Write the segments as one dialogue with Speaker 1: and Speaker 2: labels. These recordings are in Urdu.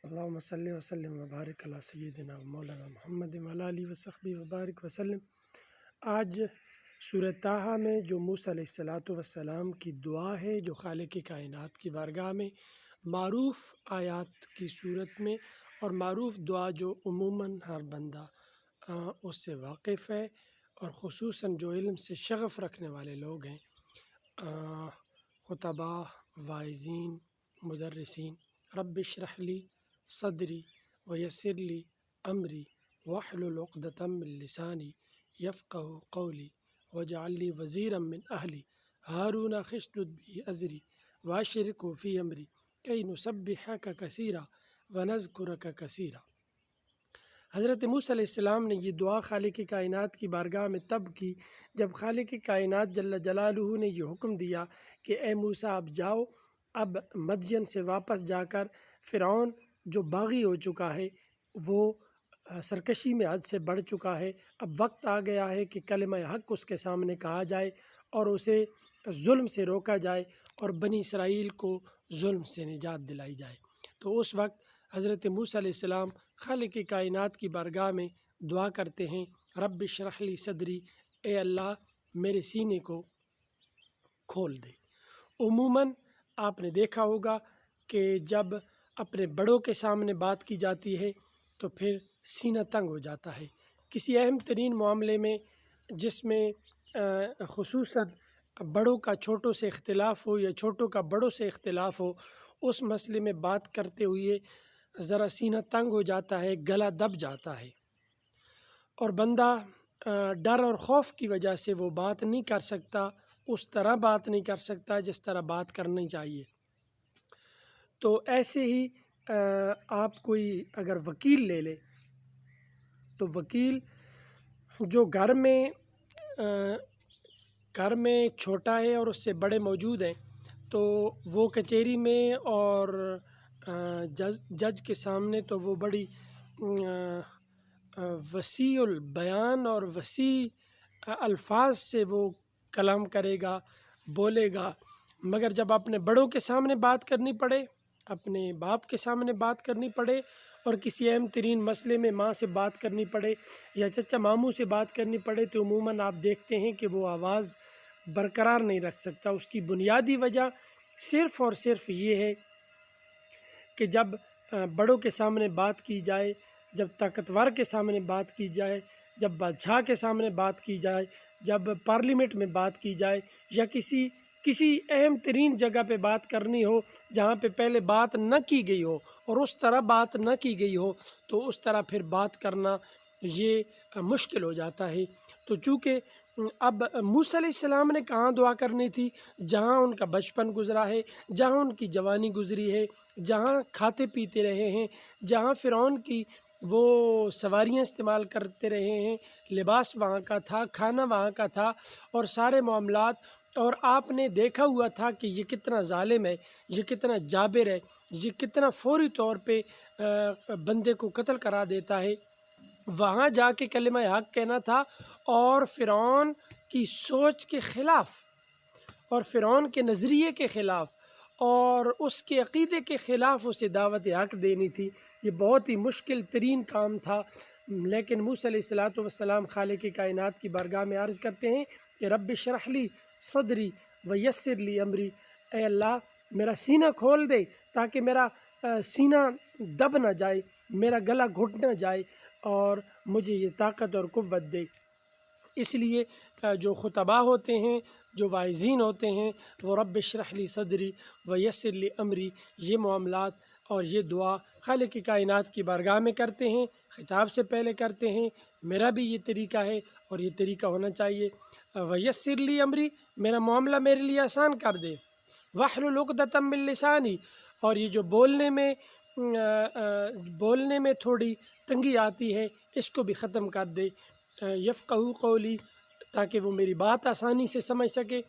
Speaker 1: اللہم صلی وسلم وبارک علی سیدنا و مولانا محمد وعلی آلہ وصحبہ وبارک وسلم۔ آج سورہ طٰہٰ میں جو موسیٰ علیہ السلام کی دعا ہے، جو خالق کائنات کی بارگاہ میں معروف آیات کی صورت میں اور معروف دعا جو عموماً ہر بندہ اس سے واقف ہے، اور خصوصاً جو علم سے شغف رکھنے والے لوگ ہیں، خطباء، واعظین، مدرسین۔ رب اشرح لی صدری ویسر لی امری واحلل عقدۃ من لسانی یفقہوا قولی واجعل لی وزیرا من اہلی ہارون اشدد بہ ازری واشرکہ فی امری کی نسبحک کثیرا ونذکرک کثیرا۔ حضرت موسیٰ علیہ السلام نے یہ دعا خالق کائنات کی بارگاہ میں تب کی جب خالق کائنات جل جلالہ نے یہ حکم دیا کہ اے موسیٰ اب جاؤ، اب مدین سے واپس جا کر فرعون جو باغی ہو چکا ہے، وہ سرکشی میں حد سے بڑھ چکا ہے، اب وقت آ گیا ہے کہ کلمہ حق اس کے سامنے کہا جائے اور اسے ظلم سے روکا جائے اور بنی اسرائیل کو ظلم سے نجات دلائی جائے۔ تو اس وقت حضرت موسیٰ علیہ السلام خالق کائنات کی بارگاہ میں دعا کرتے ہیں، رب اشرح لی صدری، اے اللہ میرے سینے کو کھول دے۔ عموماً آپ نے دیکھا ہوگا کہ جب اپنے بڑوں کے سامنے بات کی جاتی ہے تو پھر سینہ تنگ ہو جاتا ہے۔ کسی اہم ترین معاملے میں جس میں خصوصاً بڑوں کا چھوٹوں سے اختلاف ہو یا چھوٹوں کا بڑوں سے اختلاف ہو، اس مسئلے میں بات کرتے ہوئے ذرا سینہ تنگ ہو جاتا ہے، گلا دب جاتا ہے، اور بندہ ڈر اور خوف کی وجہ سے وہ بات نہیں کر سکتا، اس طرح بات نہیں کر سکتا جس طرح بات کرنی چاہیے۔ تو ایسے ہی آپ کوئی اگر وکیل لے لے تو وکیل جو گھر میں چھوٹا ہے اور اس سے بڑے موجود ہیں، تو وہ کچہری میں اور جج کے سامنے تو وہ بڑی وسیع البیان اور وسیع الفاظ سے وہ کلام کرے گا، بولے گا، مگر جب اپنے بڑوں کے سامنے بات کرنی پڑے، اپنے باپ کے سامنے بات کرنی پڑے، اور کسی اہم ترین مسئلے میں ماں سے بات کرنی پڑے یا چچا ماموں سے بات کرنی پڑے، تو عموماً آپ دیکھتے ہیں کہ وہ آواز برقرار نہیں رکھ سکتا۔ اس کی بنیادی وجہ صرف اور صرف یہ ہے کہ جب بڑوں کے سامنے بات کی جائے، جب طاقتور کے سامنے بات کی جائے، جب بادشاہ کے سامنے بات کی جائے، جب پارلیمنٹ میں بات کی جائے، یا کسی اہم ترین جگہ پہ بات کرنی ہو جہاں پہ پہلے بات نہ کی گئی ہو اور اس طرح بات نہ کی گئی ہو، تو اس طرح پھر بات کرنا یہ مشکل ہو جاتا ہے۔ تو چونکہ اب موسیٰ علیہ السلام نے کہاں دعا کرنی تھی؟ جہاں ان کا بچپن گزرا ہے، جہاں ان کی جوانی گزری ہے، جہاں کھاتے پیتے رہے ہیں، جہاں فرعون کی وہ سواریاں استعمال کرتے رہے ہیں، لباس وہاں کا تھا، کھانا وہاں کا تھا، اور سارے معاملات، اور آپ نے دیکھا ہوا تھا کہ یہ کتنا ظالم ہے، یہ کتنا جابر ہے، یہ کتنا فوری طور پہ بندے کو قتل کرا دیتا ہے۔ وہاں جا کے کلمہ حق کہنا تھا، اور فرعون کی سوچ کے خلاف اور فرعون کے نظریے کے خلاف اور اس کے عقیدے کے خلاف اسے دعوت حق دینی تھی۔ یہ بہت ہی مشکل ترین کام تھا، لیکن موسیٰ علیہ السلام خالق کائنات کی بارگاہ میں عرض کرتے ہیں کہ رب اشرح لی صدری ویسر لی امری، اے اللہ میرا سینہ کھول دے تاکہ میرا سینہ دب نہ جائے، میرا گلا گھٹ نہ جائے، اور مجھے یہ طاقت اور قوت دے۔ اس لیے جو خطباء ہوتے ہیں، جو واعظین ہوتے ہیں، وہ رب اشرح لی صدری ویسر لی امری یہ معاملات اور یہ دعا خالق کائنات کی بارگاہ میں کرتے ہیں، خطاب سے پہلے کرتے ہیں۔ میرا بھی یہ طریقہ ہے اور یہ طریقہ ہونا چاہیے۔ ویسر لی امری، میرا معاملہ میرے لیے آسان کر دے، واحلل عقدۃ من لسانی، اور یہ جو بولنے میں تھوڑی تنگی آتی ہے اس کو بھی ختم کر دے، یفقہوا قولی، تاکہ وہ میری بات آسانی سے سمجھ سکے،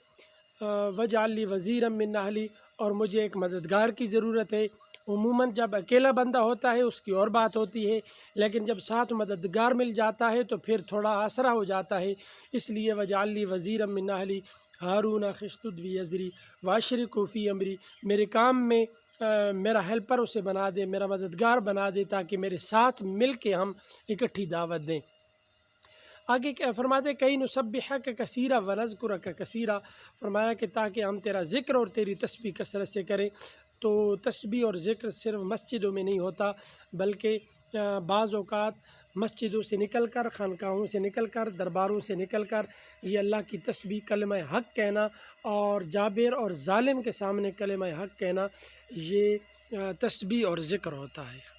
Speaker 1: واجعل لی وزیرا من اہلی، اور مجھے ایک مددگار کی ضرورت ہے۔ عموماً جب اکیلا بندہ ہوتا ہے اس کی اور بات ہوتی ہے، لیکن جب ساتھ مددگار مل جاتا ہے تو پھر تھوڑا آسرا ہو جاتا ہے۔ اس لیے واجعل لی وزیرا من اہلی ہارون اشدد بہ ازری واشرکہ فی امری، میرے کام میں میرا ہیلپر اسے بنا دے، میرا مددگار بنا دے، تاکہ میرے ساتھ مل کے ہم اکٹھی دعوت دیں۔ آگے کیا فرماتے، کئی نسبحک کثیرا ونذکرک کثیرا، فرمایا کہ تاکہ ہم تیرا ذکر اور تیری تسبیح کثرت سے کریں۔ تو تسبیح اور ذکر صرف مسجدوں میں نہیں ہوتا، بلکہ بعض اوقات مسجدوں سے نکل کر، خانقاہوں سے نکل کر، درباروں سے نکل کر یہ اللہ کی تسبیح کلمہ حق کہنا اور جابر اور ظالم کے سامنے کلمہ حق کہنا، یہ تسبیح اور ذکر ہوتا ہے۔